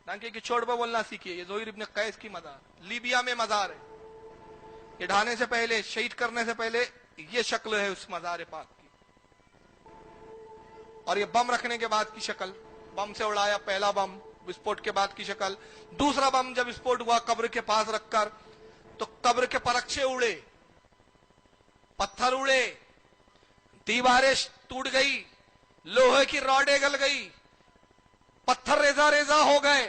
टांके की चोट पर बोलना सीखिए। ये ज़ोहिर इब्न कैस की मज़ार, लीबिया में मज़ार है। ये ढाने से पहले, शहीद करने से पहले ये शक्ल है उस मज़ार पाक की, और ये बम रखने के बाद की शक्ल, बम से उड़ाया पहला बम, विस्फोट के बाद की शक्ल। दूसरा बम जब विस्फोट हुआ कब्र के पास रखकर, तो कब्र के परखचे उड़े, पत्थर उड़े, दीवारें टूट गई, लोहे की रॉडें गल गई, पत्थर रेजा रेजा हो गए।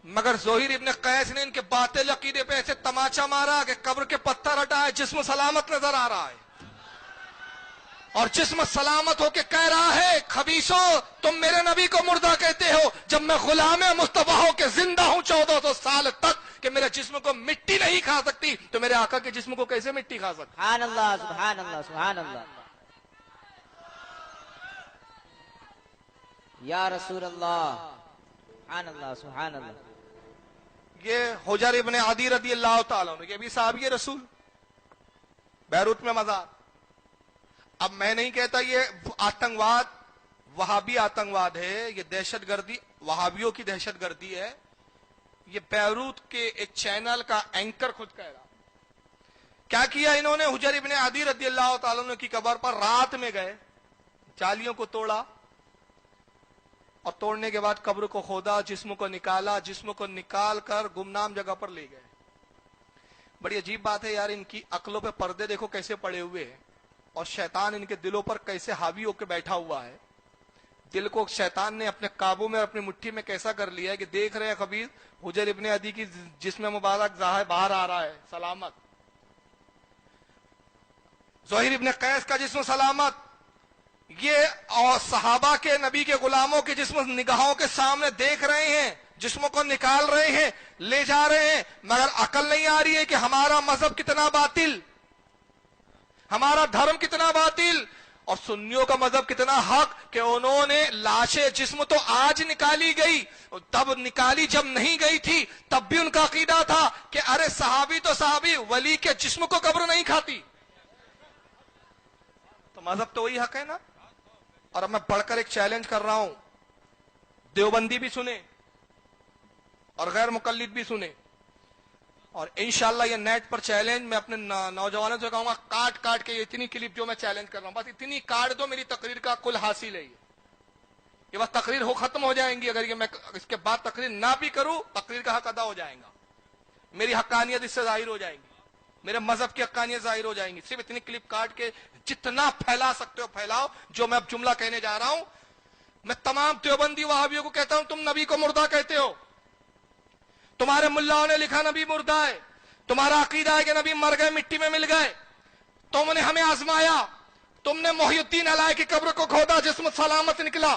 मगर ज़ोहिर इब्न कैस ने इनके बातिल अकीदे पे ऐसे तमाचा मारा कि कब्र के पत्थर हटाए, जिस्म सलामत नजर आ रहा है। और जिस्म सलामत होके कह रहा है, खबीसो तुम मेरे नबी को मुर्दा कहते हो, जब मैं गुलाम मुस्तफा हो के जिंदा हूं 1400 साल तक कि मेरे जिस्म को मिट्टी नहीं खा सकती, तो मेरे आका के जिस्म को कैसे मिट्टी खा सकती? सुभान अल्लाह, सुभान अल्लाह, सुभान अल्लाह। या रसूल अल्लाह, सुभान अल्लाह, सुभान अल्लाह। ये हुजर इब्न अदी रदी अल्लाह तआला अन्हु, ये भी साहबी रसूल, बैरूत में मज़ार। अब मैं नहीं कहता ये आतंकवाद वहाबी आतंकवाद है, ये दहशतगर्दी वहाबियों की दहशतगर्दी है। ये बैरूत के एक चैनल का एंकर खुद कह रहा। क्या किया इन्होंने? हुजर इब्न अदी रदी अल्लाह तआला अन्हु की कब्र पर रात में गए, जालियों को तोड़ा, और तोड़ने के बाद कब्र को खोदा, जिस्म को निकाला, जिस्म को निकाल कर गुमनाम जगह पर ले गए। बड़ी अजीब बात है यार, इनकी अक्लों पे पर्दे देखो कैसे पड़े हुए हैं, और शैतान इनके दिलों पर कैसे हावी होकर बैठा हुआ है। दिल को शैतान ने अपने काबू में, अपनी मुट्ठी में कैसा कर लिया है कि देख रहे हैं खबीर हुजर इब्न अदी की जिस्म मुबारक बाहर आ रहा है सलामत, ज़ोहिर इब्न कैस का जिस्म सलामत, ये और सहाबा के नबी के गुलामों के जिस्म निगाहों के सामने देख रहे हैं, जिस्मों को निकाल रहे हैं, ले जा रहे हैं, मगर अकल नहीं आ रही है कि हमारा मजहब कितना बातिल, हमारा धर्म कितना बातिल, और सुन्नियों का मजहब कितना हक कि उन्होंने लाशें, जिस्म तो आज निकाली गई, तब निकाली जब नहीं गई थी तब भी उनका अकीदा था कि अरे सहाबी तो सहाबी, वली के जिस्म को कब्र नहीं खाती। तो मजहब तो वही हक है ना। और अब मैं बढ़कर एक चैलेंज कर रहा हूं, देवबंदी भी सुने और गैर मुकल्लिद भी सुने, और इंशाल्लाह ये नेट पर चैलेंज मैं अपने नौजवानों से कहूंगा, काट काट के इतनी क्लिप जो मैं चैलेंज कर रहा हूं, बस इतनी काट दो, मेरी तकरीर का कुल हासिल है ये बस तकरीर हो खत्म हो जाएंगी। अगर ये मैं इसके बाद तकरीर ना भी करूं, तकरीर का हक अदा हो जाएगा, मेरी हक्कानियत इससे जाहिर हो जाएंगी, मेरे मजहब की हक्कानियत जाहिर हो जाएंगी। सिर्फ इतनी क्लिप काट के जितना फैला सकते हो फैलाओ। जो मैं अब जुमला कहने जा रहा हूं, मैं तमाम देवबंदी वहाबियों को कहता हूं, तुम नबी को मुर्दा कहते हो, तुम्हारे मुल्लाओं ने लिखा नबी मुर्दा है, तुम्हारा अकीदा है कि नबी मर गए, मिट्टी में मिल गए, तुमने हमें आजमाया, तुमने मोहिउद्दीन अलाय की कब्र को खोदा, जिस्म सलामत निकला,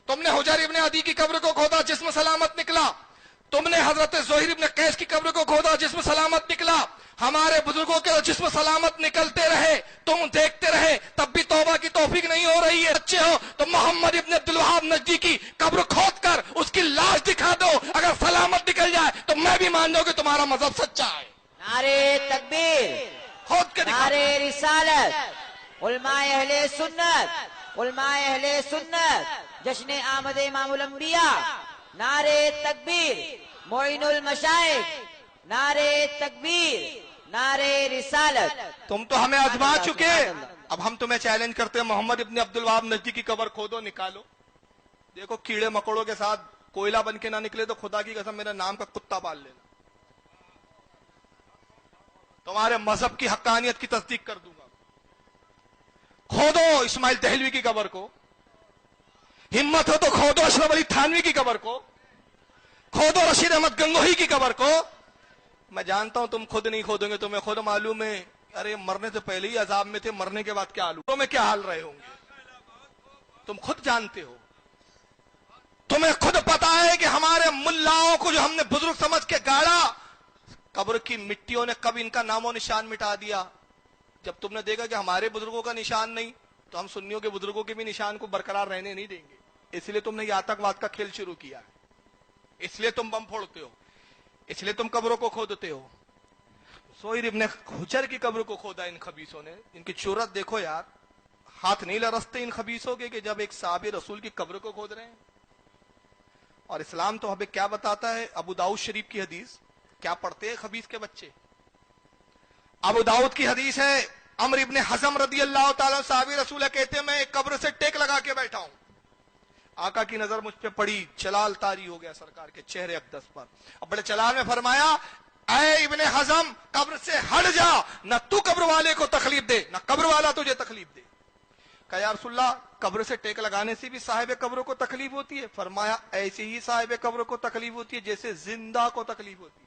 तुमने हुजर इब्न अदी की कब्र को खोदा, जिस्म सलामत निकला, तुमने हजरत ज़ोहिर इब्न कैस की कब्र को खोदा, जिस्म सलामत निकला, हमारे बुजुर्गों के जिस्म सलामत निकलते रहे, तुम देखते रहे, तब भी तौबा की तौफीक नहीं हो रही है। अच्छे हो तो मोहम्मद इब्न अब्दुल वहाब नजदी की कब्र खोद कर उसकी लाश दिखा दो, अगर सलामत निकल जाए तो मैं भी मान जाऊं कि तुम्हारा मजहब सच्चा है। नारे तकबीर, खोद के दिखा। नारे रिसालत, उलमाए अहले सुन्नत, उलमाए अहले सुन्नत, जश्न आमद इमामुल अंबिया, नारे तकबीर, मोइनुल मशाइख, नारे तकबीर, नारे रिसालत। तुम तो हमें आजमा चुके, अब हम तुम्हें चैलेंज करते हैं, मोहम्मद इब्न अब्दुल वहाब नजदी की कब्र खोदो, निकालो, देखो कीड़े मकोड़ों के साथ कोयला बन के ना निकले तो खुदा की कसम मेरे नाम का कुत्ता पाल लेना, तुम्हारे मजहब की हक्कानियत की तस्दीक कर दूंगा। खोदो इस्माइल दहलवी की कब्र को, हिम्मत हो तो खोदो अशरफ अली थानवी की कब्र को, खोदो रशीद अहमद गंगोही की कब्र को। मैं जानता हूं तुम खुद नहीं खोदोगे, तुम्हें खुद मालूम है, अरे मरने से पहले ही अजाब में थे, मरने के बाद क्या हाल हुआ, में क्या हाल रहे होंगे, तुम खुद जानते हो। तुम्हें खुद पता है कि हमारे मुल्लाओं को जो हमने बुजुर्ग समझ के गाड़ा, कब्र की मिट्टियों ने कब इनका नामो निशान मिटा दिया। जब तुमने देखा कि हमारे बुजुर्गों का निशान नहीं, तो हम सुन्नियों के बुजुर्गों के भी निशान को बरकरार रहने नहीं देंगे। इसलिए तुमने ये आतंकवाद का खेल शुरू किया है, इसलिए तुम बम फोड़ते हो, इसलिए तुम कब्रों को खोदते हो। ज़ोहिर इब्न हुजर की कब्र को खोदा इन खबीसों ने। इनकी चुरत देखो यार, हाथ नहीं लरसते इन खबीसों के कि जब एक साहबी रसूल की कब्र को खोद रहे हैं। اور اسلام تو ہمیں کیا بتاتا ہے؟ ابو داؤد شریف کی حدیث کیا پڑھتے ہیں خبیث کے بچے؟ ابو داؤد کی حدیث ہے، عمرو ابن حزم رضی اللہ تعالیٰ صحابی رسول کہتے ہیں میں ایک قبر سے ٹیک لگا کے بیٹھا ہوں، آقا کی نظر مجھ پہ پڑی، چلال طاری ہو گیا سرکار کے چہرے اقدس پر، اب بڑے چلال میں فرمایا اے ابن حزم قبر سے ہٹ جا، نہ تو قبر والے کو تکلیف دے نہ قبر والا تجھے تکلیف دے۔ کہا یا رسول اللہ قبر سے ٹیک لگانے سے بھی صاحب قبروں کو تکلیف ہوتی ہے؟ فرمایا ایسے ہی صاحب قبروں کو تکلیف ہوتی ہے جیسے زندہ کو تکلیف ہوتی ہے۔